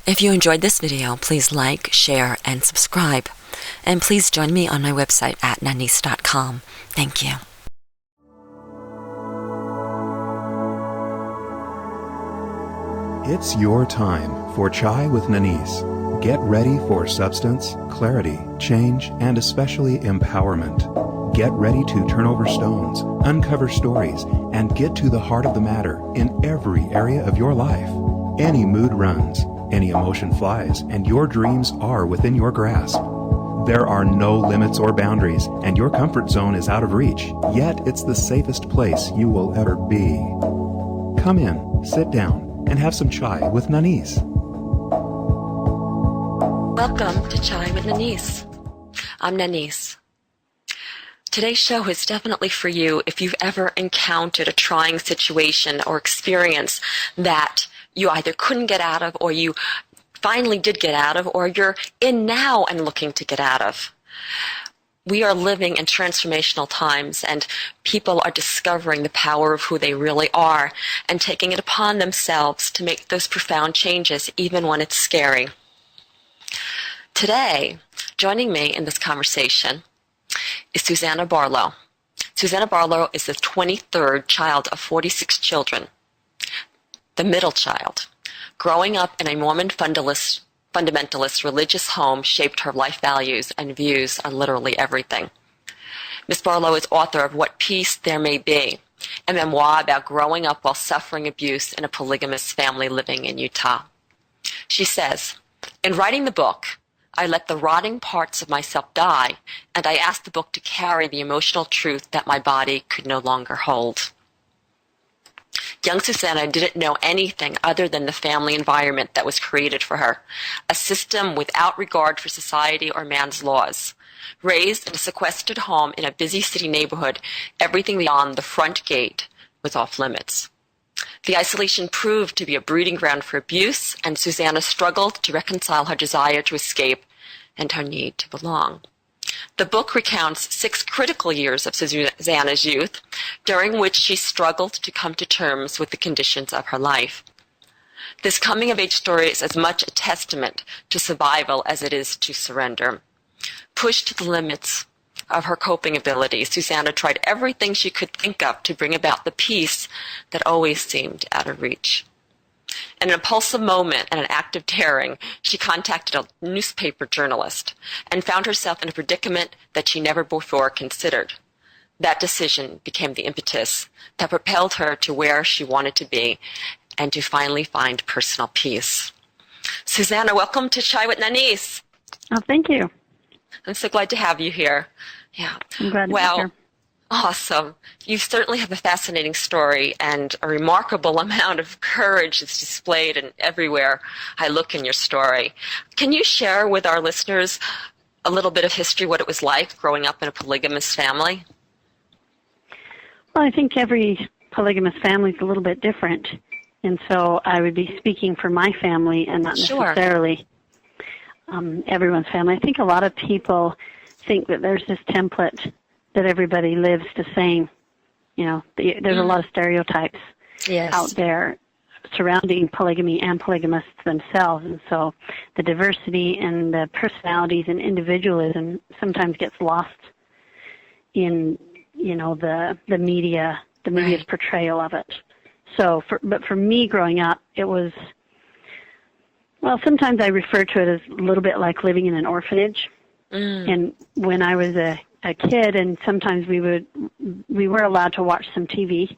If you enjoyed this video, please like, share, and subscribe. And please join me on my website at nanice.com. Thank you. It's your time for Chai with Nanice. Get ready for substance, clarity, change, and especially empowerment. Get ready to turn over stones, uncover stories, and get to the heart of the matter in every area of your life. Any mood runs, any emotion flies, and your dreams are within your grasp. There are no limits or boundaries, and your comfort zone is out of reach, yet it's the safest place you will ever be. Come in, sit down, and have some chai with Nanice. Welcome to Chai with Nanice. I'm Nanice. Today's show is definitely for you if you've ever encountered a trying situation or experience that you either couldn't get out of or you finally did get out of, or you're in now and looking to get out of. We are living in transformational times, and people are discovering the power of who they really are and taking it upon themselves to make those profound changes, even when it's scary. Today, joining me in this conversation is Suzanna Barlow. Suzanna Barlow is the 23rd child of 46 children, the middle child. Growing up in a Mormon fundamentalist religious home shaped her life values and views on literally everything. Ms. Barlow is author of What Peace There May Be, a memoir about growing up while suffering abuse in a polygamist family living in Utah. She says, "In writing the book, I let the rotting parts of myself die, and I asked the book to carry the emotional truth that my body could no longer hold." Young Suzanna didn't know anything other than the family environment that was created for her, a system without regard for society or man's laws. Raised in a sequestered home in a busy city neighborhood, everything beyond the front gate was off limits. The isolation proved to be a breeding ground for abuse, and Suzanna struggled to reconcile her desire to escape and her need to belong. The book recounts 6 critical years of Suzanna's youth, during which she struggled to come to terms with the conditions of her life. This coming-of-age story is as much a testament to survival as it is to surrender. Pushed to the limits of her coping abilities, Suzanna tried everything she could think of to bring about the peace that always seemed out of reach. In an impulsive moment and an act of daring, she contacted a newspaper journalist and found herself in a predicament that she never before considered. That decision became the impetus that propelled her to where she wanted to be and to finally find personal peace. Suzanna, welcome to Chai with Nanice. Oh, thank you. I'm so glad to have you here. Yeah. I'm glad to be here. Awesome. You certainly have a fascinating story, and a remarkable amount of courage is displayed in everywhere I look in your story. Can you share with our listeners a little bit of history, what it was like growing up in a polygamous family? Well, I think every polygamous family is a little bit different, and so I would be speaking for my family and not necessarily everyone's family. I think a lot of people think that there's this template that everybody lives the same. You know, there's a lot of stereotypes out there surrounding polygamy and polygamists themselves. And so the diversity and the personalities and individualism sometimes gets lost in, the media's portrayal of it. So, but for me growing up, it was, well, sometimes I refer to it as a little bit like living in an orphanage. And when I was a kid, and sometimes we were allowed to watch some TV,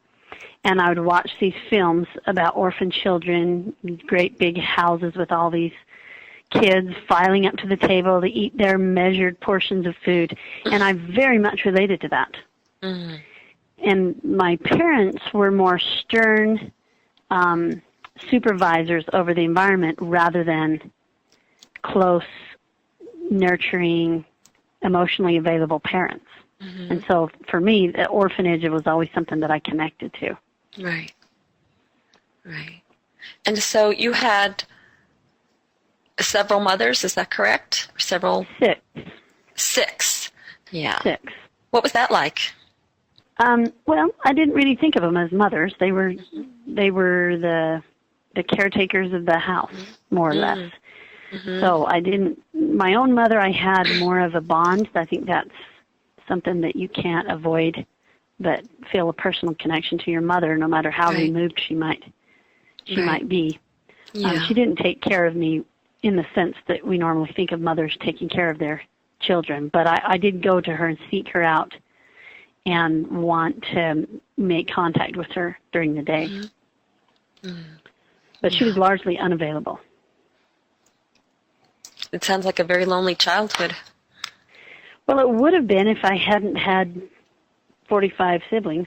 and I would watch these films about orphan children, great big houses with all these kids filing up to the table to eat their measured portions of food, and I very much related to that. And my parents were more stern supervisors over the environment rather than close, nurturing, emotionally available parents. And so for me, the orphanage, it was always something that I connected to. Right. And so you had several mothers, is that correct? Or Six. Yeah. 6. What was that like? Well, I didn't really think of them as mothers. They were the the caretakers of the house, more or less. Mm-hmm. So my own mother, I had more of a bond. I think that's something that you can't avoid, but feel a personal connection to your mother, no matter how removed she might be. Yeah. She didn't take care of me in the sense that we normally think of mothers taking care of their children, but I did go to her and seek her out and want to make contact with her during the day. Mm-hmm. Mm. But she was largely unavailable. It sounds like a very lonely childhood. Well, it would have been if I hadn't had 45 siblings.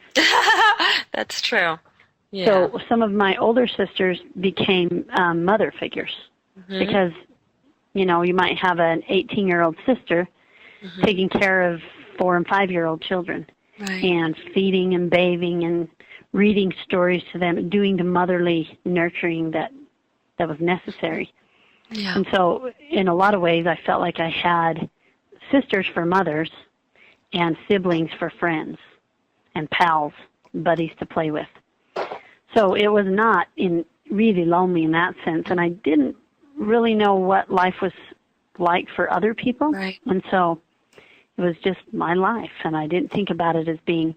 That's true. Yeah. So some of my older sisters became mother figures because, you might have an 18-year-old sister taking care of 4- and 5-year-old children and feeding and bathing and reading stories to them, doing the motherly nurturing that was necessary. Yeah. And so in a lot of ways, I felt like I had sisters for mothers and siblings for friends and pals, buddies to play with. So it was not really lonely in that sense, and I didn't really know what life was like for other people. Right. And so it was just my life, and I didn't think about it as being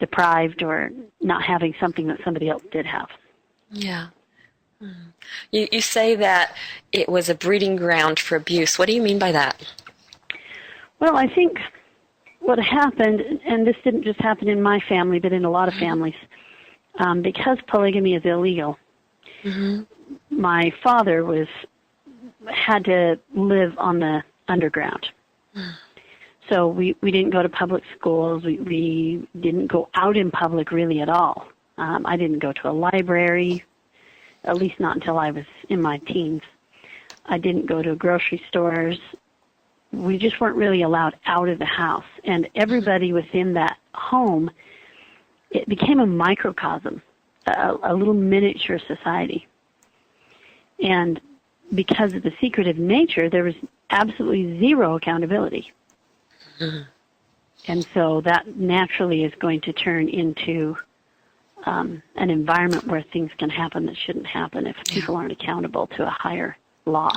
deprived or not having something that somebody else did have. Yeah. Mm. You say that it was a breeding ground for abuse. What do you mean by that? Well, I think what happened, and this didn't just happen in my family, but in a lot of families, because polygamy is illegal, my father had to live on the underground. So we didn't go to public schools. We didn't go out in public really at all. I didn't go to a library, at least not until I was in my teens. I didn't go to grocery stores. We just weren't really allowed out of the house. And everybody within that home, it became a microcosm, a little miniature society. And because of the secretive nature, there was absolutely zero accountability. And so that naturally is going to turn into an environment where things can happen that shouldn't happen if people aren't accountable to a higher law.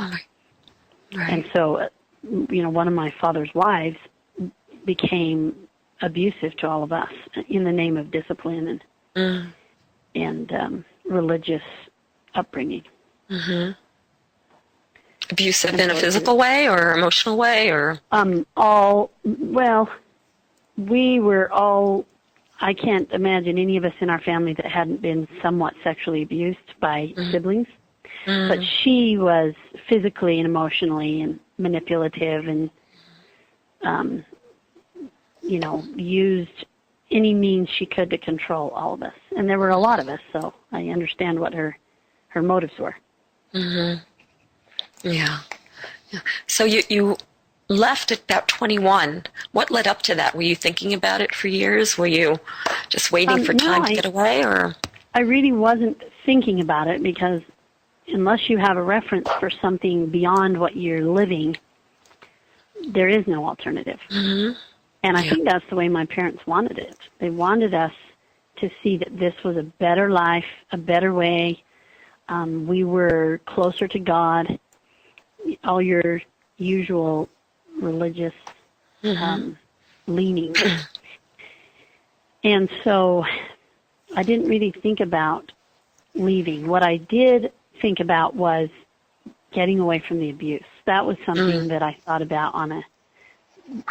Right. And so, one of my father's wives became abusive to all of us in the name of discipline and religious upbringing. Abusive in a physical way or emotional way, or we were all. I can't imagine any of us in our family that hadn't been somewhat sexually abused by siblings. But she was physically and emotionally and manipulative and, used any means she could to control all of us. And there were a lot of us, so I understand what her motives were. Yeah. So you left at about 21. What led up to that? Were you thinking about it for years? Were you just waiting for time to get away, or? I really wasn't thinking about it because unless you have a reference for something beyond what you're living, there is no alternative. And I think that's the way my parents wanted it. They wanted us to see that this was a better life, a better way. We were closer to God. All your usual religious leanings. And so I didn't really think about leaving. What I did think about was getting away from the abuse. That was something that I thought about on an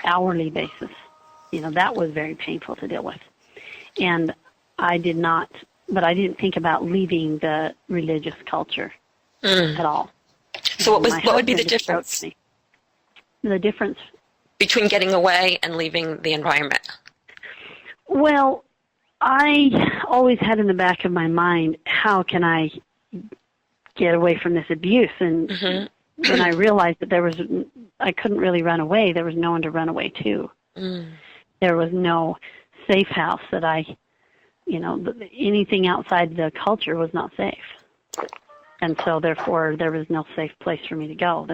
hourly basis. That was very painful to deal with. And I didn't think about leaving the religious culture at all. So what would be the difference? The difference between getting away and leaving the environment? Well, I always had in the back of my mind, how can I get away from this abuse? And when I realized that I couldn't really run away, there was no one to run away to. There was no safe house that anything outside the culture was not safe. And so therefore there was no safe place for me to go.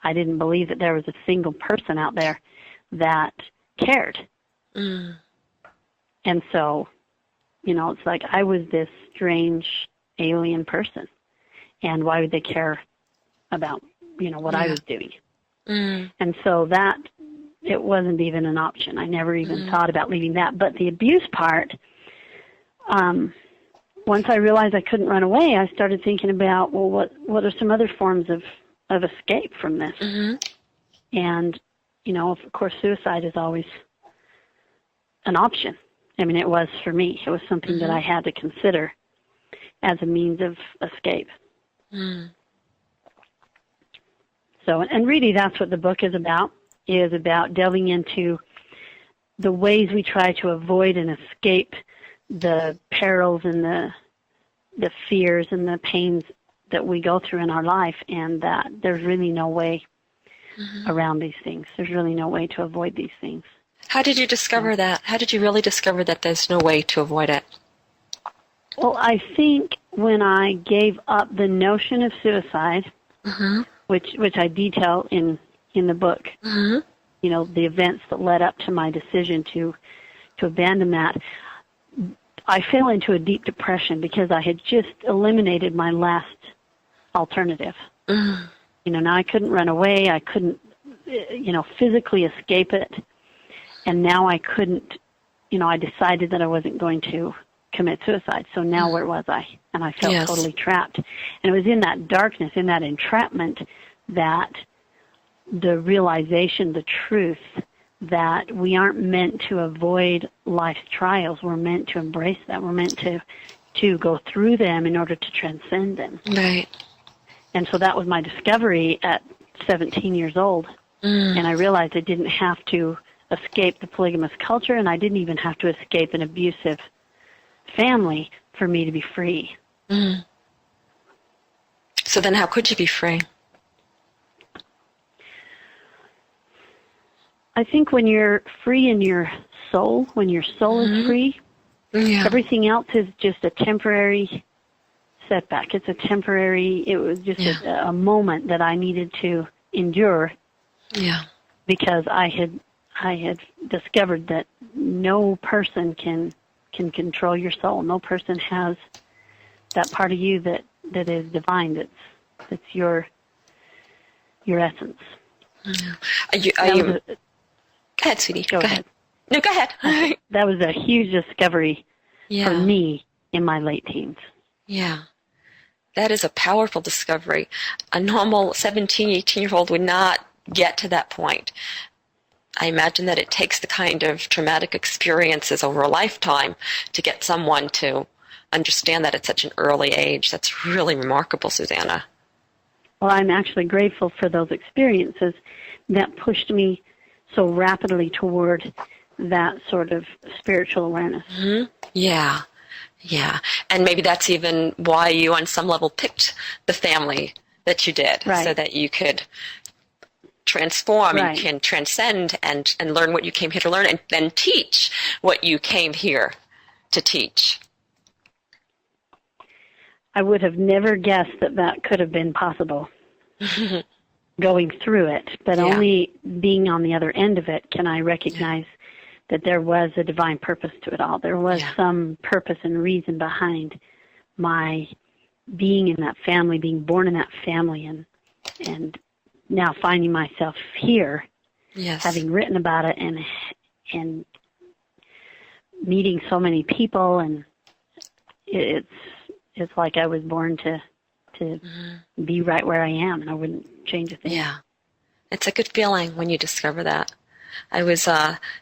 I didn't believe that there was a single person out there that cared. And so, it's like I was this strange alien person. And why would they care about, what I was doing? And so that, it wasn't even an option. I never even thought about leaving that. But the abuse part, once I realized I couldn't run away, I started thinking about, well, what are some other forms of escape from this? And, of course, suicide is always an option. I mean, it was for me. It was something that I had to consider as a means of escape. So, and really that's what the book is about delving into the ways we try to avoid and escape the perils and the fears and the pains that we go through in our life, and that there's really no way around these things. There's really no way to avoid these things. How did you discover that? How did you really discover that there's no way to avoid it? Well, I think when I gave up the notion of suicide, which I detail in the book, the events that led up to my decision to abandon that, I fell into a deep depression because I had just eliminated my last alternative. Now I couldn't run away. I couldn't, physically escape it. And now I couldn't, I decided that I wasn't going to commit suicide. So now where was I? And I felt totally trapped. And it was in that darkness, in that entrapment, that the realization, the truth, that we aren't meant to avoid life's trials. We're meant to embrace them. We're meant to go through them in order to transcend them. Right. And so that was my discovery at 17 years old. And I realized I didn't have to escape the polygamous culture, and I didn't even have to escape an abusive family for me to be free. So then how could you be free? I think when you're free in your soul, when your soul is free, everything else is just a temporary setback. It was just a moment that I needed to endure. Because I had discovered that no person can control your soul. No person has that part of you that is divine. That's your essence. Go ahead, sweetie. Go ahead. No, go ahead. That was a huge discovery for me in my late teens. Yeah. That is a powerful discovery. A normal 17, 18-year-old would not get to that point. I imagine that it takes the kind of traumatic experiences over a lifetime to get someone to understand that at such an early age. That's really remarkable, Suzanna. Well, I'm actually grateful for those experiences that pushed me so rapidly toward that sort of spiritual awareness. Yeah. And maybe that's even why you, on some level, picked the family that you did, so that you could transform and can transcend and learn what you came here to learn, and then teach what you came here to teach. I would have never guessed that could have been possible going through it, but only being on the other end of it can I recognize that there was a divine purpose to it all. There was some purpose and reason behind my being in that family, being born in that family, and now finding myself here, having written about it and meeting so many people, and it's like I was born to be right where I am, and I wouldn't change a thing. Yeah. It's a good feeling when you discover that. I was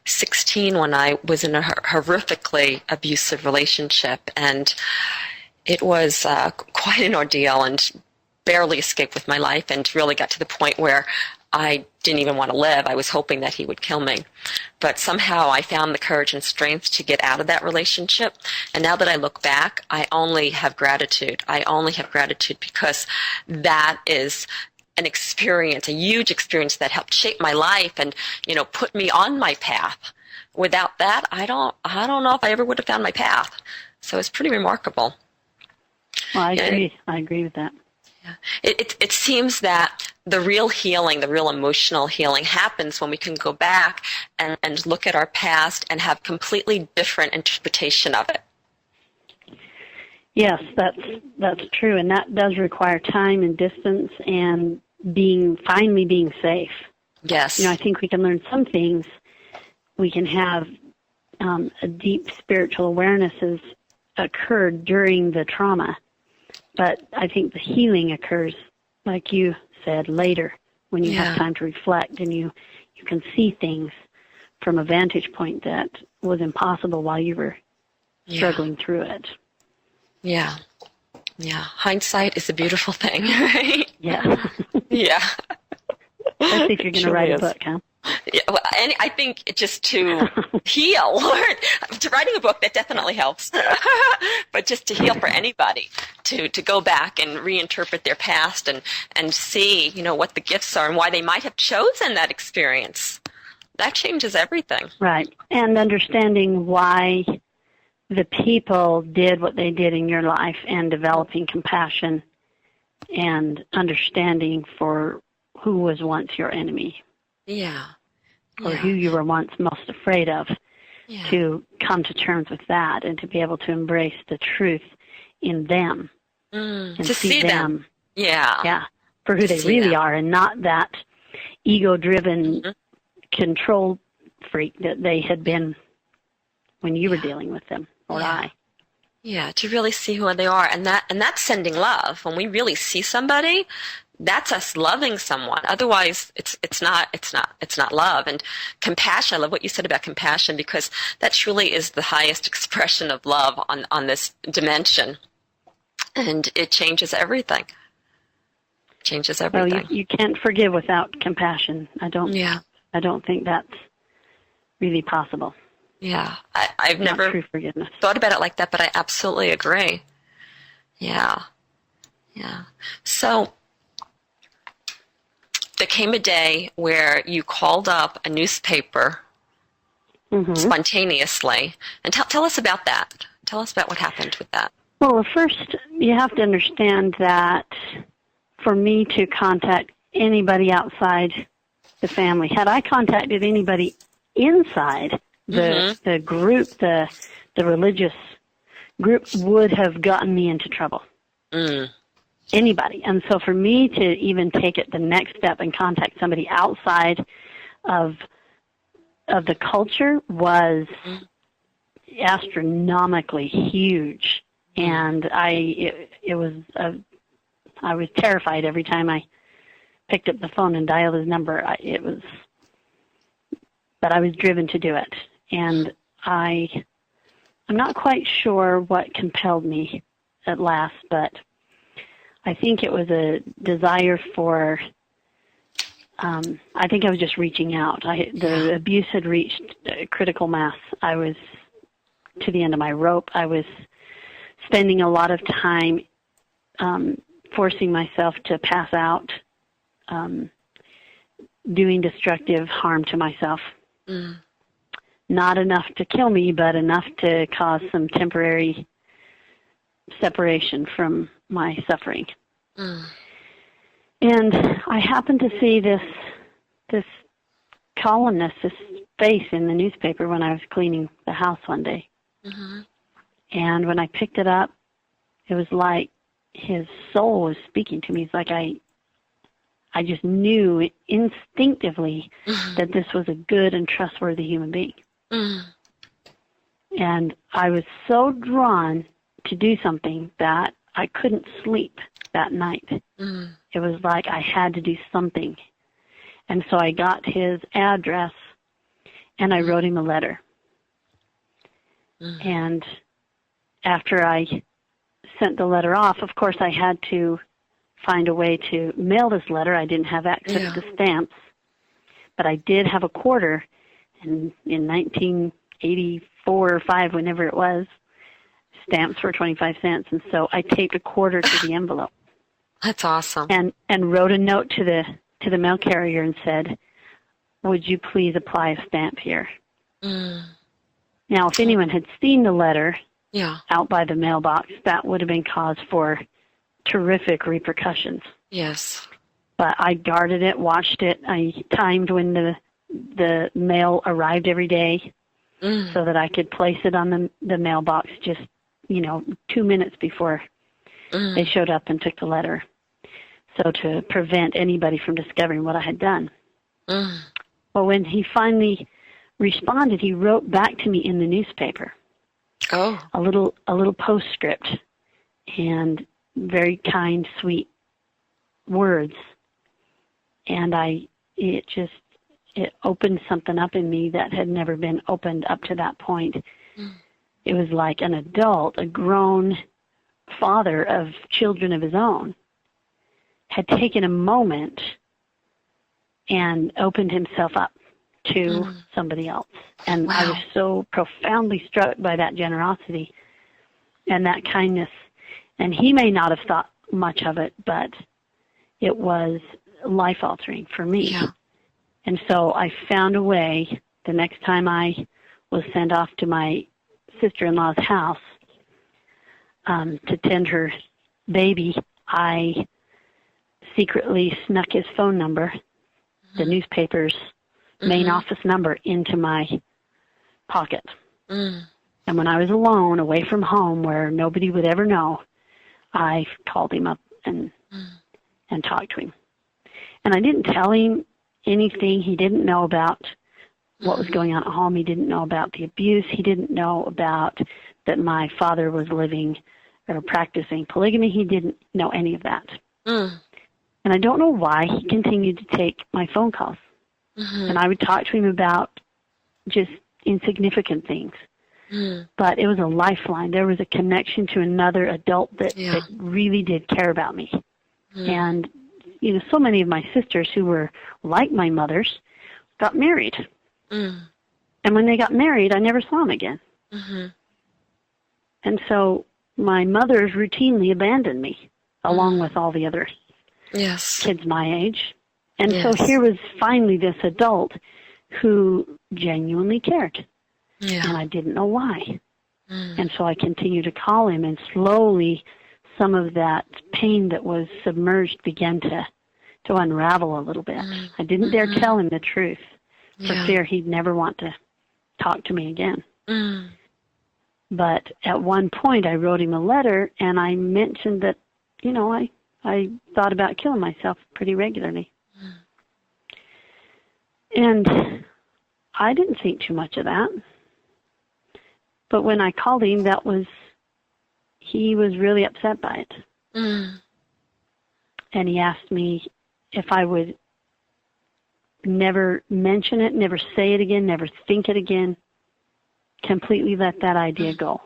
16 when I was in a horrifically abusive relationship, and it was quite an ordeal, and barely escaped with my life, and really got to the point where I didn't even want to live. I was hoping that he would kill me. But somehow I found the courage and strength to get out of that relationship. And now that I look back, I only have gratitude. I only have gratitude because that is an experience, a huge experience that helped shape my life and, put me on my path. Without that, I don't know if I ever would have found my path. So it's pretty remarkable. Well, I agree. I agree with that. Yeah. It seems that the real healing, the real emotional healing happens when we can go back and look at our past and have completely different interpretation of it. Yes, that's true, and that does require time and distance and finally being safe. Yes. I think we can learn some things. We can have a deep spiritual awareness has occurred during the trauma, but I think the healing occurs, like you said, later when you have time to reflect and you can see things from a vantage point that was impossible while you were struggling through it. Yeah. Yeah. Hindsight is a beautiful thing, right? Yeah. Yeah. Especially if you're going to write a book, huh? Yeah, well, and I think just to heal, to writing a book, that definitely helps. But just to heal for anybody, to go back and reinterpret their past and see, what the gifts are and why they might have chosen that experience. That changes everything. Right. And understanding why the people did what they did in your life and developing compassion and understanding for who was once your enemy. Yeah. Or who you were once most afraid of, to come to terms with that and to be able to embrace the truth in them and to see them. Yeah, for who they really are, and not that ego-driven control freak that they had been when you were dealing with them, or I. Yeah, to really see who they are, and that's sending love. When we really see somebody, that's us loving someone. Otherwise, it's not love. And compassion, I love what you said about compassion, because that truly is the highest expression of love on this dimension. And it changes everything. Well, you can't forgive without compassion. I don't think that's really possible. Yeah. I've never true forgiveness. thought about it like that, but I absolutely agree. Yeah. Yeah. So there came a day where you called up a newspaper spontaneously. And tell us about that. Tell us about what happened with that. Well, first, you have to understand that for me to contact anybody outside the family, had I contacted anybody inside the group, the religious group, would have gotten me into trouble. Anybody. And so for me to even take it the next step and contact somebody outside of the culture was astronomically huge. And I was terrified every time I picked up the phone and dialed his number. But I was driven to do it. And I'm not quite sure what compelled me at last, but I think it was a desire for, I think I was just reaching out. The abuse had reached critical mass. I was to the end of my rope. I was spending a lot of time forcing myself to pass out, doing destructive harm to myself. Not enough to kill me, but enough to cause some temporary separation from my suffering. And I happened to see this columnist, this face in the newspaper when I was cleaning the house one day. And when I picked it up, it was like his soul was speaking to me. It's like I just knew instinctively that this was a good and trustworthy human being. And I was so drawn to do something that I couldn't sleep that night. It was like I had to do something. And so I got his address and I wrote him a letter. And after I sent the letter off, of course I had to find a way to mail this letter. I didn't have access to stamps, but I did have a quarter in 1984 or 5, whenever it was. Stamps were 25 cents, and so I taped a quarter to the envelope. That's awesome. And wrote a note to the mail carrier and said, "Would you please apply a stamp here?" Now, if anyone had seen the letter out by the mailbox, that would have been cause for terrific repercussions. Yes. But I guarded it, watched it. I timed when the mail arrived every day so that I could place it on the mailbox just 2 minutes before they showed up and took the letter. So to prevent anybody from discovering what I had done. Well, when he finally responded, he wrote back to me in the newspaper. Oh. A little postscript and very kind, sweet words. And it opened something up in me that had never been opened up to that point. It was like an adult, a grown father of children of his own, had taken a moment and opened himself up to somebody else. And I was so profoundly struck by that generosity and that kindness. And he may not have thought much of it, but it was life-altering for me. Yeah. And so I found a way, the next time I was sent off to my sister-in-law's house to tend her baby, I secretly snuck his phone number, the newspaper's main office number, into my pocket. And when I was alone, away from home, where nobody would ever know, I called him up and talked to him. And I didn't tell him anything. He didn't know about what was going on at home. He didn't know about the abuse. He didn't know about that my father was living or practicing polygamy. He didn't know any of that. And I don't know why he continued to take my phone calls. And I would talk to him about just insignificant things. But it was a lifeline. There was a connection to another adult that really did care about me. And, so many of my sisters who were like my mothers got married. And when they got married, I never saw them again. And so my mothers routinely abandoned me, along with all the other kids my age. And so here was finally this adult who genuinely cared. And I didn't know why. And so I continued to call him, and slowly some of that pain that was submerged began to unravel a little bit. I didn't dare tell him the truth for fear he'd never want to talk to me again. But at one point I wrote him a letter, and I mentioned that, I thought about killing myself pretty regularly. And I didn't think too much of that. But when I called him, he was really upset by it. And he asked me if I would never mention it, never say it again, never think it again, completely let that idea go.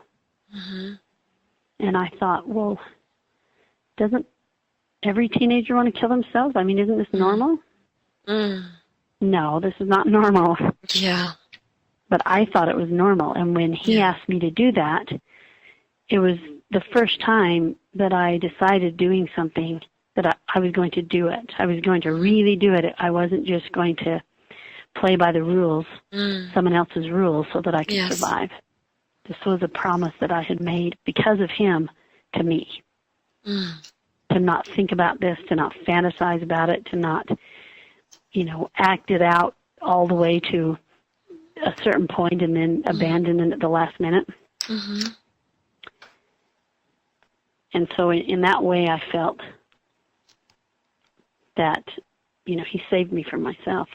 And I thought, well, doesn't every teenager want to kill themselves? I mean, isn't this normal? No, this is not normal. Yeah. But I thought it was normal. And when he asked me to do that, it was the first time that I decided doing something that I was going to do it. I was going to really do it. I wasn't just going to play by the rules, someone else's rules, so that I could survive. This was a promise that I had made because of him to me. To not think about this, to not fantasize about it, to not, act it out all the way to a certain point and then abandon it at the last minute. And so in that way I felt that, he saved me from myself.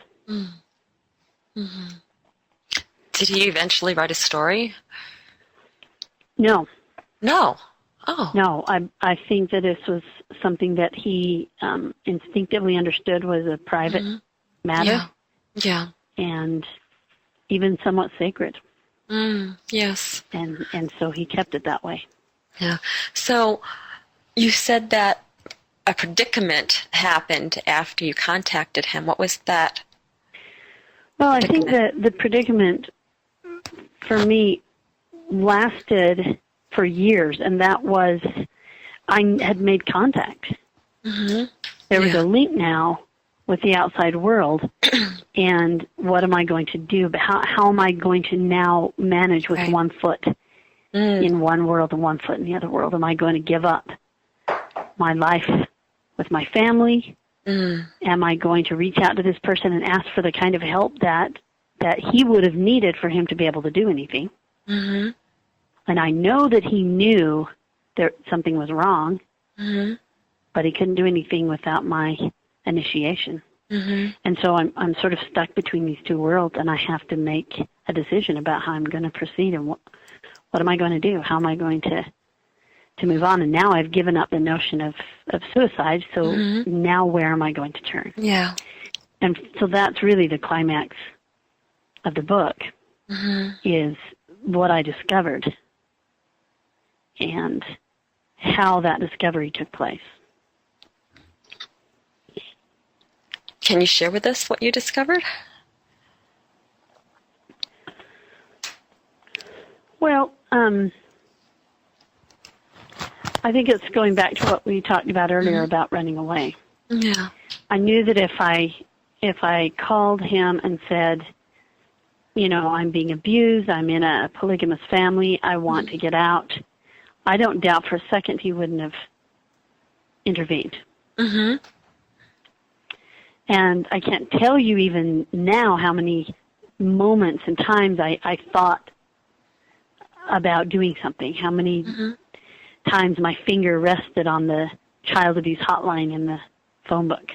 Did he eventually write a story? No. No. Oh. No, I think that this was something that he instinctively understood was a private matter. Yeah. And even somewhat sacred. Yes. And so he kept it that way. Yeah. So you said that a predicament happened after you contacted him. What was that? Well, I think that the predicament for me lasted for years, and that was I had made contact. There was a link now with the outside world, and what am I going to do? But how am I going to now manage with one foot in one world and one foot in the other world? Am I going to give up my life with my family? Am I going to reach out to this person and ask for the kind of help that he would have needed for him to be able to do anything? And I know that he knew that something was wrong, but he couldn't do anything without my initiation. And so I'm sort of stuck between these two worlds, and I have to make a decision about how I'm going to proceed and what am I going to do? How am I going to move on? And now I've given up the notion of suicide, so now where am I going to turn? Yeah. And so that's really the climax of the book, is what I discovered and how that discovery took place. Can you share with us what you discovered? Well, I think it's going back to what we talked about earlier about running away. Yeah. I knew that if I called him and said, you know, I'm being abused, I'm in a polygamous family, I want to get out, I don't doubt for a second he wouldn't have intervened. And I can't tell you even now how many moments and times I thought about doing something, how many times my finger rested on the child abuse hotline in the phone book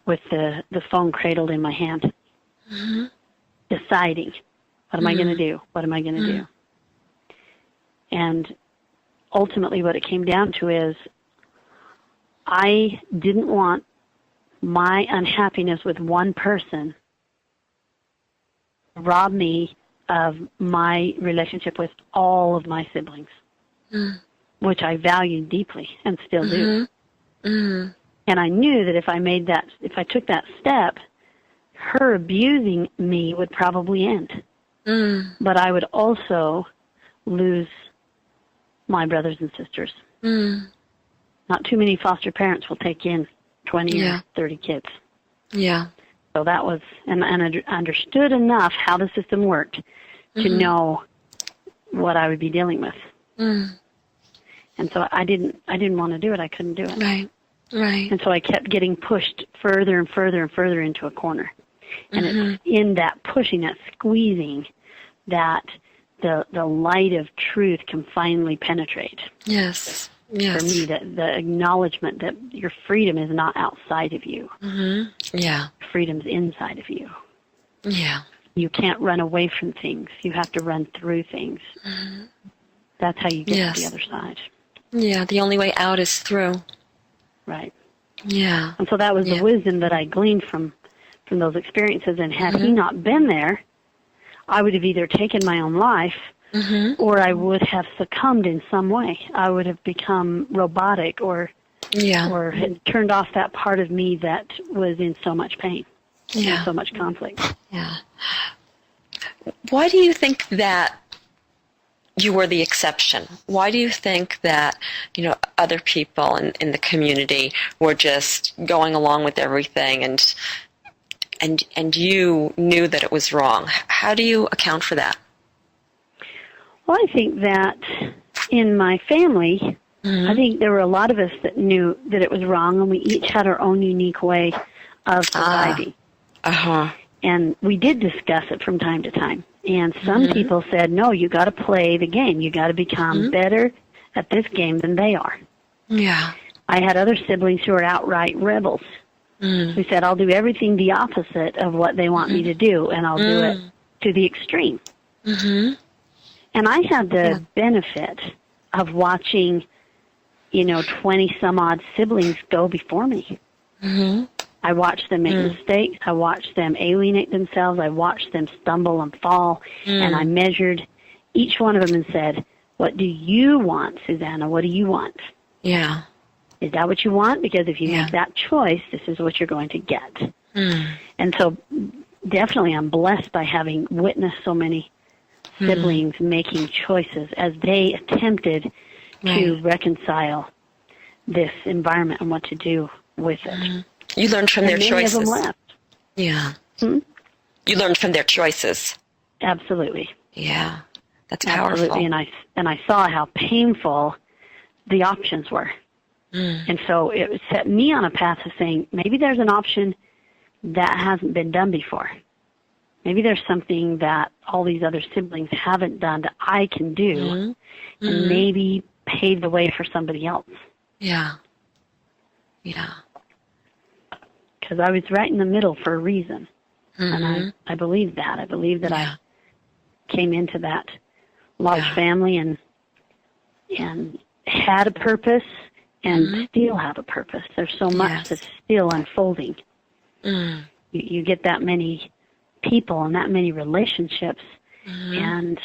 with the phone cradled in my hand, deciding, what am I going to do? What am I going to do? And ultimately what it came down to is I didn't want my unhappiness with one person rob me of my relationship with all of my siblings, which I valued deeply and still do. And I knew that if I took that step, her abusing me would probably end. But I would also lose my brothers and sisters. Not too many foster parents will take in 20 or 30 kids. Yeah. So that was, and I understood enough how the system worked to know what I would be dealing with. And so I didn't want to do it. I couldn't do it. Right. And so I kept getting pushed further and further and further into a corner. And it's in that pushing, that squeezing, that the light of truth can finally penetrate. Yes. For me, the acknowledgement that your freedom is not outside of you. Yeah. Freedom's inside of you. Yeah. You can't run away from things. You have to run through things. That's how you get to the other side. Yeah, the only way out is through. Right. Yeah. And so that was the wisdom that I gleaned from those experiences. And had he not been there, I would have either taken my own life or I would have succumbed in some way. I would have become robotic or had turned off that part of me that was in so much pain and so much conflict. Yeah. Why do you think that you were the exception? Why do you think that, other people in the community were just going along with everything and you knew that it was wrong? How do you account for that? Well, I think that in my family, I think there were a lot of us that knew that it was wrong, and we each had our own unique way of surviving. And we did discuss it from time to time. And some people said, no, you got to play the game. You got to become better at this game than they are. Yeah. I had other siblings who were outright rebels. Who said, I'll do everything the opposite of what they want me to do, and I'll do it to the extreme. And I had the benefit of watching, 20-some-odd siblings go before me. I watched them make mistakes. I watched them alienate themselves. I watched them stumble and fall. And I measured each one of them and said, what do you want, Suzanna? What do you want? Yeah. Is that what you want? Because if you make that choice, this is what you're going to get. And so definitely I'm blessed by having witnessed so many siblings making choices as they attempted to reconcile this environment and what to do with it. You learned from their choices. Many of them left. Yeah. You learned from their choices. Absolutely. Yeah. That's powerful. Absolutely. And I saw how painful the options were. And so it set me on a path of saying, maybe there's an option that hasn't been done before. maybe there's something that all these other siblings haven't done that I can do, and maybe pave the way for somebody else. Yeah. Yeah. Because I was right in the middle for a reason. And I believe that. I believe that I came into that large family and had a purpose and still have a purpose. There's so much that's still unfolding. You get that many people and that many relationships, and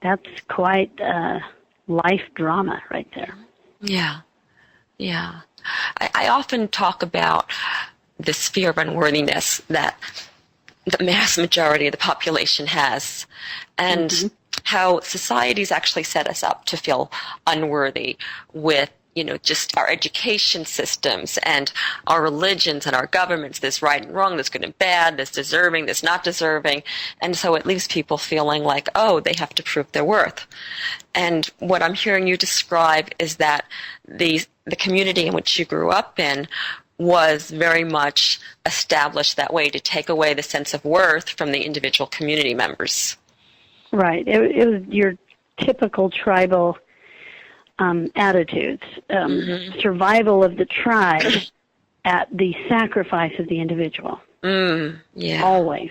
that's quite a life drama right there. Yeah. Yeah. I often talk about this fear of unworthiness that the mass majority of the population has, and how societies actually set us up to feel unworthy with, just our education systems and our religions and our governments. There's right and wrong, there's good and bad, there's deserving, there's not deserving. And so it leaves people feeling like, oh, they have to prove their worth. And what I'm hearing you describe is that the community in which you grew up in was very much established that way to take away the sense of worth from the individual community members. Right. It was your typical tribal attitudes, survival of the tribe at the sacrifice of the individual. Always.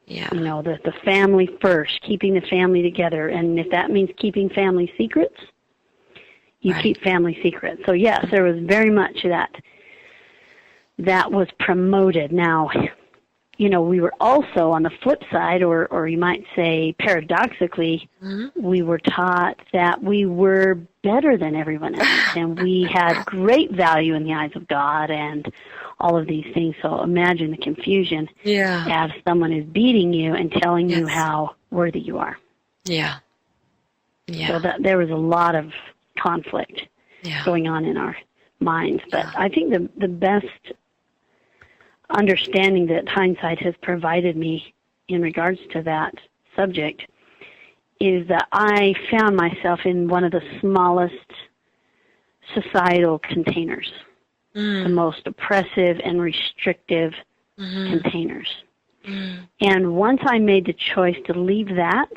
Yeah. The family first, keeping the family together. And if that means keeping family secrets, you keep family secrets. So yes, there was very much that was promoted. Now, we were also on the flip side, or you might say paradoxically, we were taught that we were better than everyone else, and we had great value in the eyes of God, and all of these things. So imagine the confusion as someone is beating you and telling you how worthy you are. Yeah. So there was a lot of conflict going on in our minds. But I think the best understanding that hindsight has provided me in regards to that subject is that I found myself in one of the smallest societal containers, the most oppressive and restrictive containers. And once I made the choice to leave that,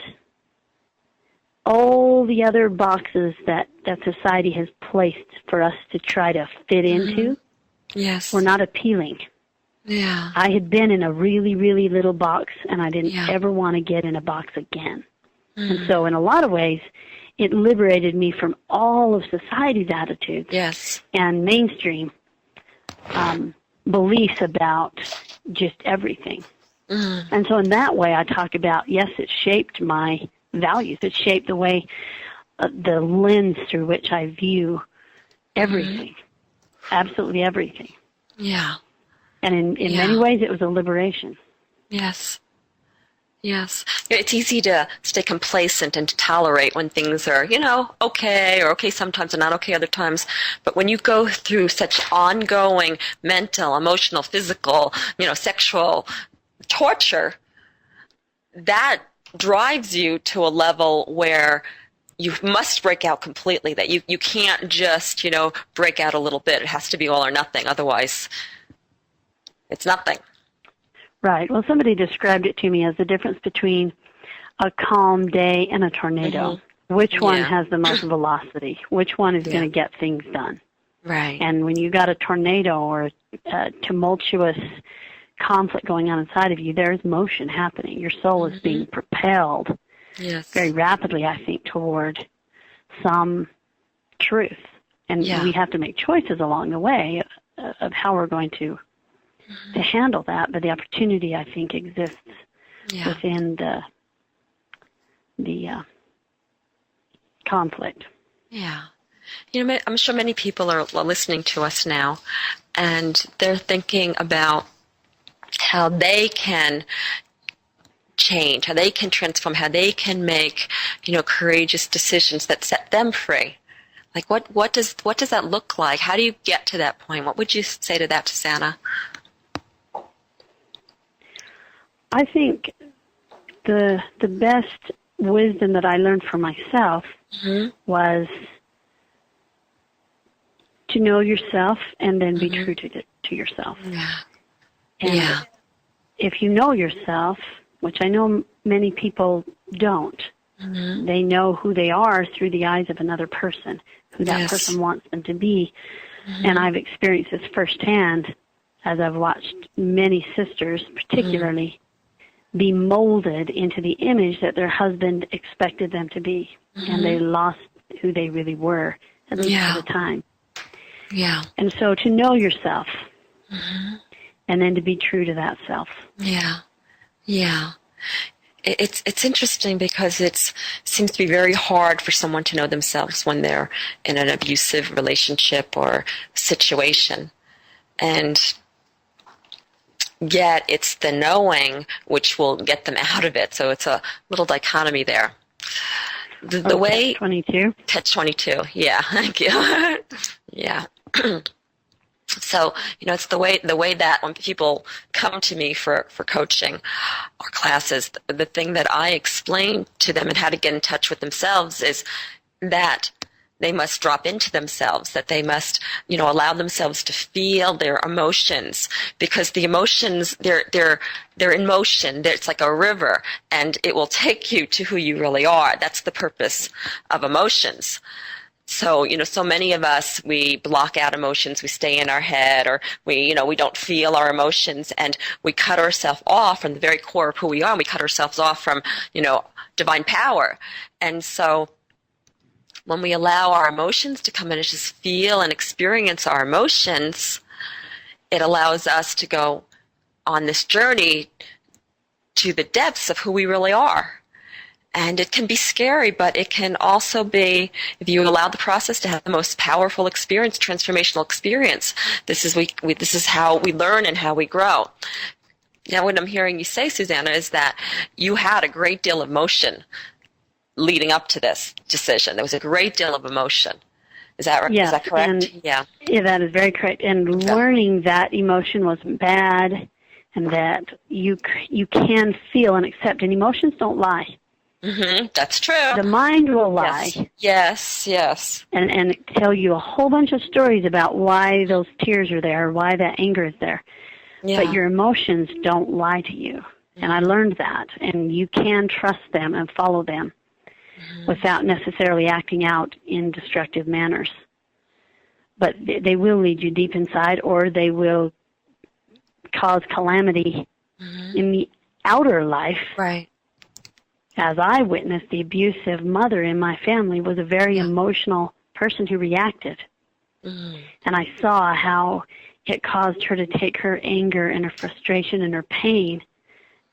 all the other boxes that society has placed for us to try to fit into were not appealing. Yeah. I had been in a really, really little box, and I didn't ever want to get in a box again. And so in a lot of ways, it liberated me from all of society's attitudes and mainstream beliefs about just everything. And so in that way, I talk about, yes, it shaped my values. It shaped the way, the lens through which I view everything, absolutely everything. Yeah. And in many ways, it was a liberation. Yes. Yes. It's easy to stay complacent and to tolerate when things are, okay, or okay sometimes and not okay other times. But when you go through such ongoing mental, emotional, physical, sexual torture, that drives you to a level where you must break out completely, that you can't just, break out a little bit. It has to be all or nothing. Otherwise, it's nothing. Right. Well, somebody described it to me as the difference between a calm day and a tornado. Which one has the most velocity? Which one is going to get things done? Right. And when you got a tornado or a tumultuous conflict going on inside of you, there's motion happening. Your soul is being propelled very rapidly, I think, toward some truth. And we have to make choices along the way of how we're going to handle that. But the opportunity, I think, exists within the conflict. Yeah. I'm sure many people are listening to us now, and they're thinking about how they can change, how they can transform, how they can make, courageous decisions that set them free. Like what does that look like? How do you get to that point? What would you say to that, Suzanna? I think the best wisdom that I learned for myself was to know yourself and then be true to yourself. Yeah. And if you know yourself, which I know many people don't. Mm-hmm. They know who they are through the eyes of another person, who that person wants them to be. Mm-hmm. And I've experienced this firsthand as I've watched many sisters, particularly, be molded into the image that their husband expected them to be. Mm-hmm. And they lost who they really were, at least for the time. Yeah. And so to know yourself, and then to be true to that self. Yeah. Yeah. It's interesting because it seems to be very hard for someone to know themselves when they're in an abusive relationship or situation. And yet it's the knowing which will get them out of it. So it's a little dichotomy there. The way Catch-22. Catch-22, yeah. Thank you. Yeah. So, it's the way that when people come to me for coaching or classes, the thing that I explain to them and how to get in touch with themselves is that they must drop into themselves, that they must, allow themselves to feel their emotions, because the emotions, they're in motion. It's like a river, and it will take you to who you really are. That's the purpose of emotions. So, so many of us, we block out emotions, we stay in our head, or we don't feel our emotions, and we cut ourselves off from the very core of who we are, and we cut ourselves off from, divine power. And so when we allow our emotions to come in and just feel and experience our emotions, it allows us to go on this journey to the depths of who we really are. And it can be scary, but it can also be, if you allow the process, to have the most powerful experience, transformational experience. This is how we learn and how we grow. Now, what I'm hearing you say, Suzanna, is that you had a great deal of emotion leading up to this decision. There was a great deal of emotion. Is that right? Yes, is that correct? And, yeah, that is very correct. And learning that emotion wasn't bad, and that you can feel and accept, and emotions don't lie. Mm-hmm. That's true. The mind will lie. Yes. And tell you a whole bunch of stories about why those tears are there, why that anger is there. Yeah. But your emotions don't lie to you. And I learned that. And you can trust them and follow them without necessarily acting out in destructive manners. But they will lead you deep inside, or they will cause calamity in the outer life. Right. As I witnessed, the abusive mother in my family was a very emotional person who reacted. And I saw how it caused her to take her anger and her frustration and her pain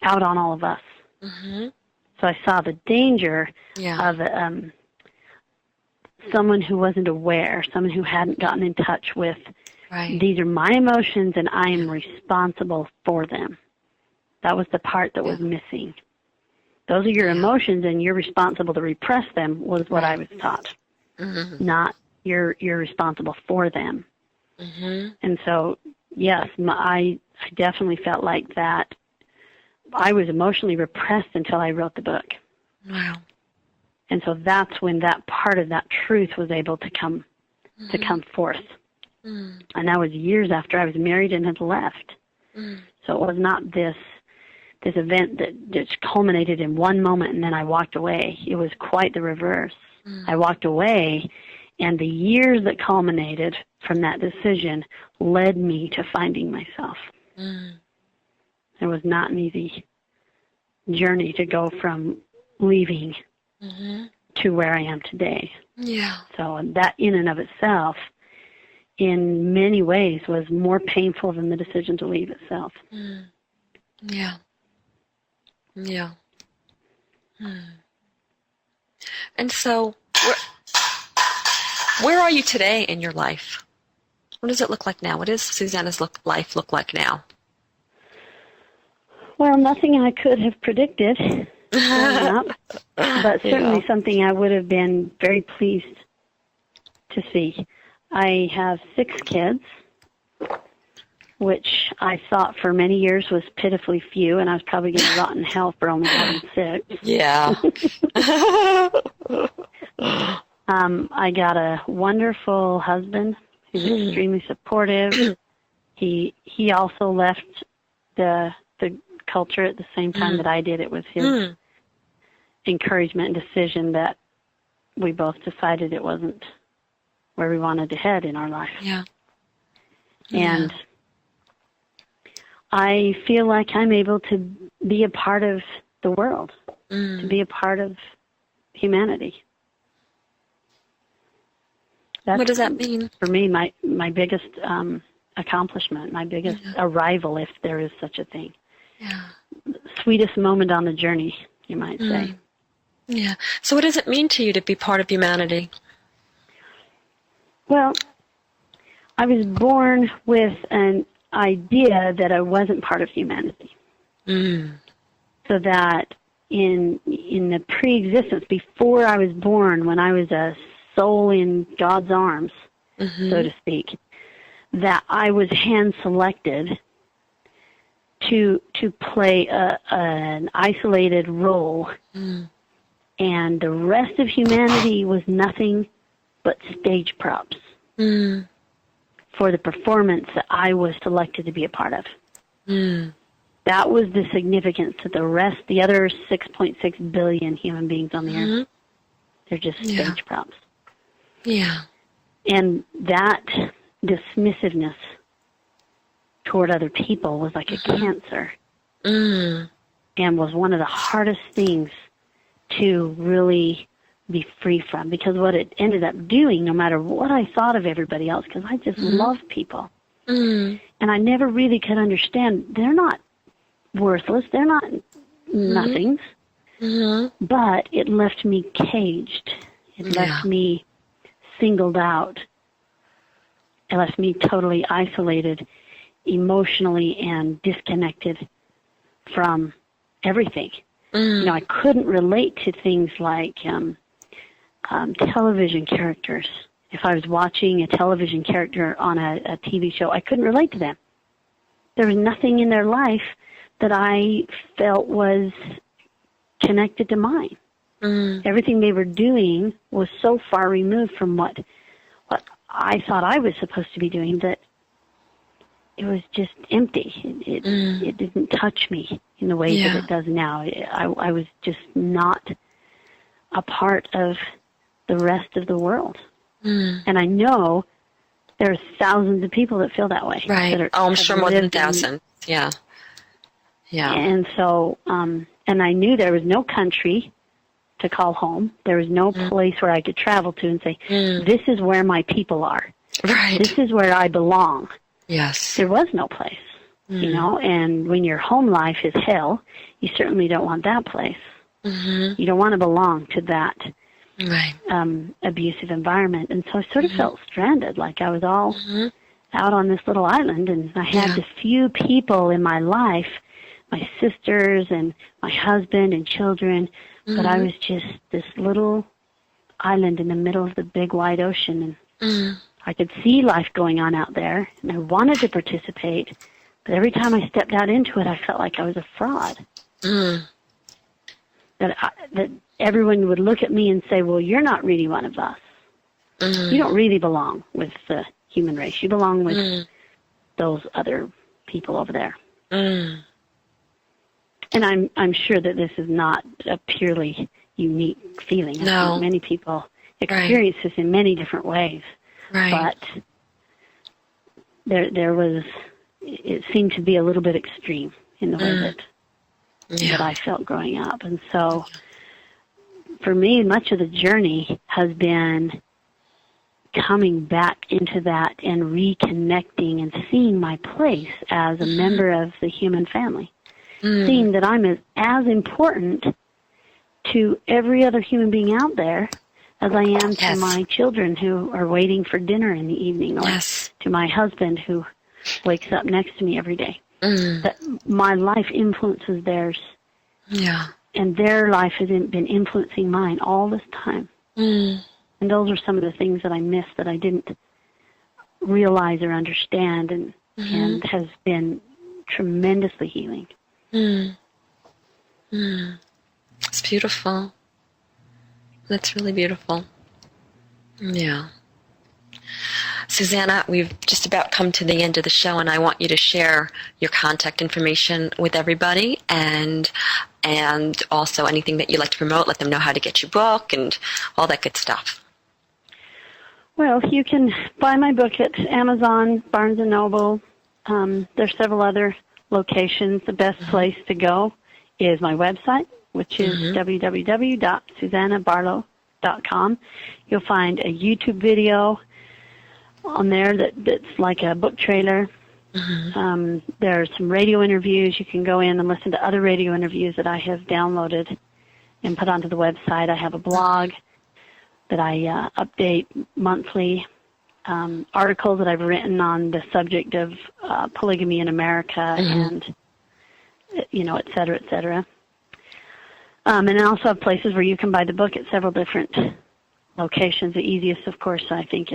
out on all of us. So I saw the danger of someone who wasn't aware, someone who hadn't gotten in touch with, these are my emotions and I am responsible for them. That was the part that was missing. Those are your emotions, and you're responsible to repress them, was what I was taught. Not you're responsible for them. And so, yes, I definitely felt like that. I was emotionally repressed until I wrote the book. Wow. And so that's when that part of that truth was able to come forth. And that was years after I was married and had left. So it was not this event that just culminated in one moment and then I walked away. It was quite the reverse. I walked away, and the years that culminated from that decision led me to finding myself. It was not an easy journey to go from leaving to where I am today. Yeah. So that in and of itself, in many ways, was more painful than the decision to leave itself. Yeah. And so, where are you today in your life? What does it look like now? What does Suzanna's life look like now? Well, nothing I could have predicted growing up, but certainly something I would have been very pleased to see. I have 6 kids, which I thought for many years was pitifully few, and I was probably going to rot in hell for only having 6. Yeah. I got a wonderful husband who's extremely supportive. He also left the culture at the same time that I did. It was his encouragement and decision that we both decided it wasn't where we wanted to head in our life. Yeah. And I feel like I'm able to be a part of the world, to be a part of humanity. That's, what does that mean? For me, my biggest accomplishment, my biggest arrival, if there is such a thing. Yeah. Sweetest moment on the journey, you might say. Yeah. So what does it mean to you to be part of humanity? Well, I was born with an idea that I wasn't part of humanity. So that in the pre-existence, before I was born, when I was a soul in God's arms, so to speak, that I was hand-selected to play an isolated role, and the rest of humanity was nothing but stage props for the performance that I was selected to be a part of. That was the significance to the rest, the other 6.6 billion human beings on the earth. They're just stage props. Yeah. And that dismissiveness toward other people was like a cancer, and was one of the hardest things to really be free from, because what it ended up doing, no matter what I thought of everybody else, because I just love people, and I never really could understand, they're not worthless, they're not nothings, but it left me caged. It left me singled out. It left me totally isolated emotionally and disconnected from everything. You know, I couldn't relate to things like television characters. If I was watching a television character on a TV show, I couldn't relate to them. There was nothing in their life that I felt was connected to mine. Everything they were doing was so far removed from what I thought I was supposed to be doing that it was just empty. It didn't touch me in the way that it does now. I was just not a part of the rest of the world. And I know there are thousands of people that feel that way. Right. I'm sure more than thousands. Yeah. Yeah. And so, and I knew there was no country to call home. There was no place where I could travel to and say, this is where my people are. Right. This is where I belong. Yes. There was no place, you know, and when your home life is hell, you certainly don't want that place. You don't want to belong to that abusive environment. And so I sort of felt stranded, like I was all out on this little island, and I had the few people in my life, my sisters and my husband and children, but I was just this little island in the middle of the big wide ocean, and I could see life going on out there, and I wanted to participate, but every time I stepped out into it, I felt like I was a fraud. That everyone would look at me and say, well, you're not really one of us. You don't really belong with the human race. You belong with those other people over there. And I'm sure that this is not a purely unique feeling. No. I think many people experience this in many different ways. But it seemed to be a little bit extreme in the way that I felt growing up. And so for me, much of the journey has been coming back into that and reconnecting and seeing my place as a member of the human family. Seeing that I'm as important to every other human being out there as I am to my children who are waiting for dinner in the evening, or to my husband who wakes up next to me every day. That my life influences theirs. And their life has been influencing mine all this time. And those are some of the things that I missed, that I didn't realize or understand, and has been tremendously healing. It's beautiful. That's really beautiful. Yeah. Susanna, we've just about come to the end of the show, and I want you to share your contact information with everybody, and also anything that you'd like to promote. Let them know how to get your book and all that good stuff. Well, you can buy my book at Amazon, Barnes & Noble. There's several other locations. The best place to go is my website, which is www.suzannabarlow.com. You'll find a YouTube video on there that's like a book trailer. There's some radio interviews. You can go in and listen to other radio interviews that I have downloaded and put onto the website. I have a blog that I update monthly, articles that I've written on the subject of polygamy in America and, et cetera, et cetera. And I also have places where you can buy the book at several different locations. The easiest, of course, I think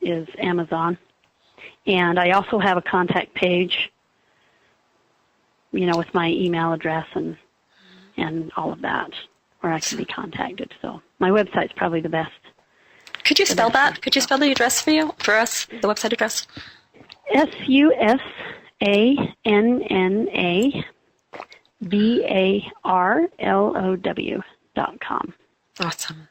is Amazon. And I also have a contact page, with my email address and all of that, where I can be contacted. So my website's probably the best. Could you spell that? Could you spell the address for us, the website address? SUSANNABARLOW.com. Awesome.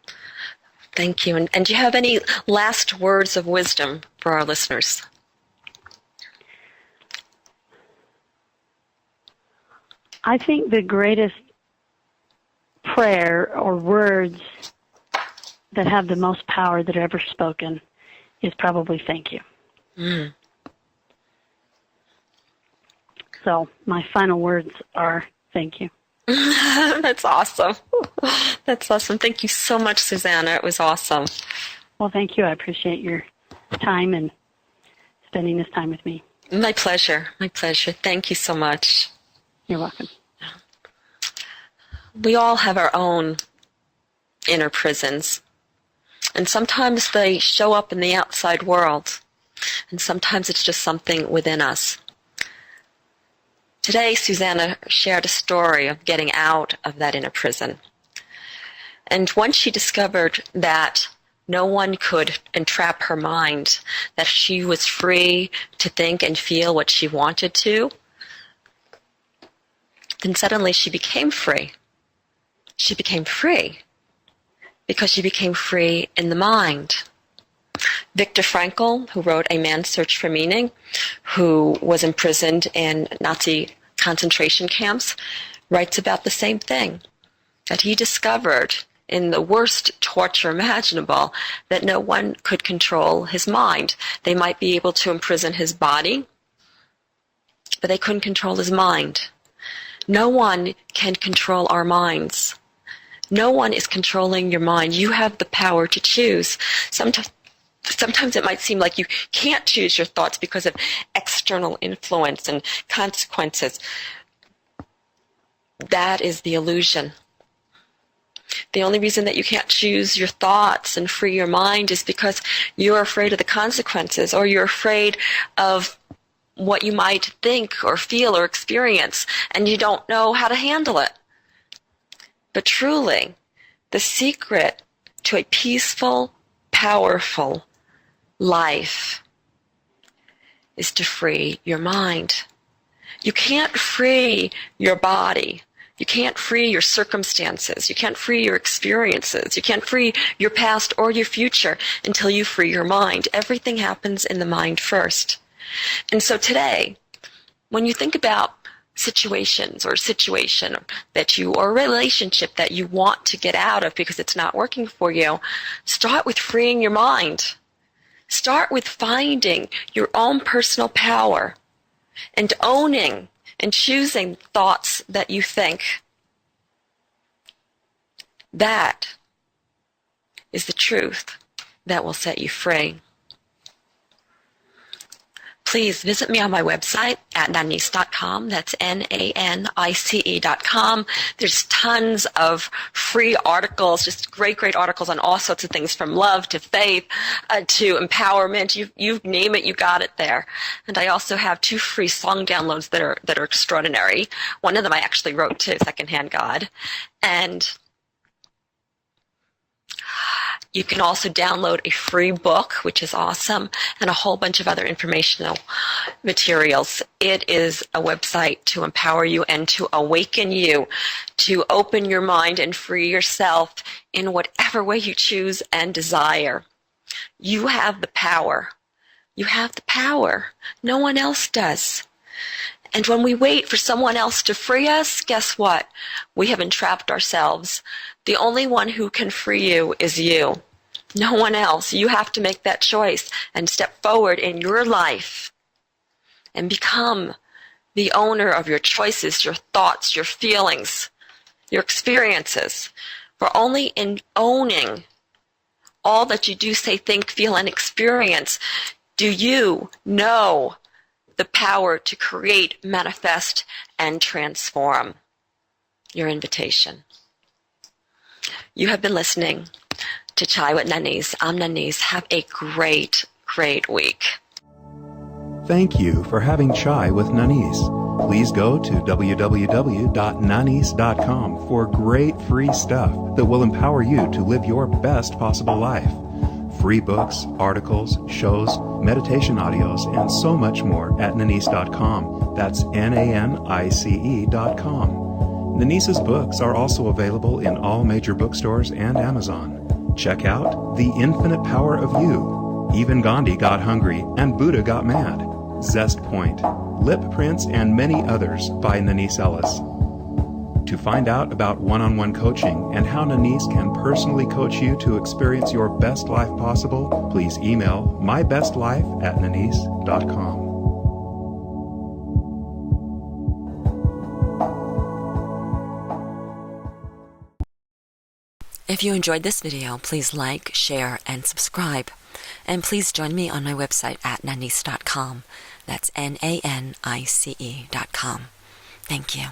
Thank you. And do you have any last words of wisdom for our listeners? I think the greatest prayer or words that have the most power that are ever spoken is probably thank you. So my final words are thank you. That's awesome. That's awesome. Thank you so much, Susanna. It was awesome. Well, thank you. I appreciate your time and spending this time with me. My pleasure. My pleasure. Thank you so much. You're welcome. We all have our own inner prisons, and sometimes they show up in the outside world, and sometimes it's just something within us. Today, Susanna shared a story of getting out of that inner prison. And once she discovered that no one could entrap her mind, that she was free to think and feel what she wanted to, then suddenly she became free. She became free because she became free in the mind. Viktor Frankl, who wrote A Man's Search for Meaning, who was imprisoned in Nazi concentration camps, writes about the same thing, that he discovered in the worst torture imaginable that no one could control his mind. They might be able to imprison his body, but they couldn't control his mind. No one can control our minds. No one is controlling your mind. You have the power to choose. Sometimes it might seem like you can't choose your thoughts because of external influence and consequences. That is the illusion. The only reason that you can't choose your thoughts and free your mind is because you're afraid of the consequences, or you're afraid of what you might think or feel or experience, and you don't know how to handle it. But truly, the secret to a peaceful, powerful life is to free your mind. You can't free your body. You can't free your circumstances. You can't free your experiences. You can't free your past or your future until you free your mind. Everything happens in the mind first. And so today, when you think about situations or situation that you, or a relationship that you want to get out of because it's not working for you, start with freeing your mind. Start with finding your own personal power and owning and choosing thoughts that you think. That is the truth that will set you free. Please visit me on my website at nanice.com. That's NANICE.com. There's tons of free articles, just great articles on all sorts of things, from love to faith to empowerment. You name it, you got it there. And I also have 2 free song downloads that are extraordinary. One of them I actually wrote to, Secondhand God. And You can also download a free book, which is awesome, and a whole bunch of other informational materials. It is a website to empower you and to awaken you, to open your mind and free yourself in whatever way you choose and desire. You have the power. You have the power. No one else does. And when we wait for someone else to free us, guess what? We have entrapped ourselves. The only one who can free you is you. No one else. You have to make that choice and step forward in your life and become the owner of your choices, your thoughts, your feelings, your experiences. For only in owning all that you do, say, think, feel, and experience do you know the power to create, manifest, and transform. Your invitation. You have been listening to Chai with Nanice. I'm Nanice. Have a great, great week. Thank you for having Chai with Nanice. Please go to www.nanice.com for great free stuff that will empower you to live your best possible life. Free books, articles, shows, meditation audios, and so much more at Nanice.com. That's Nanice.com. Nanice's books are also available in all major bookstores and Amazon. Check out The Infinite Power of You, Even Gandhi Got Hungry and Buddha Got Mad, Zest Point, Lip Prints, and many others by Nanice Ellis. To find out about one-on-one coaching and how Nanice can personally coach you to experience your best life possible, please email mybestlife@nanice.com. If you enjoyed this video, please like, share, and subscribe. And please join me on my website at nanice.com. That's Nanice.com. Thank you.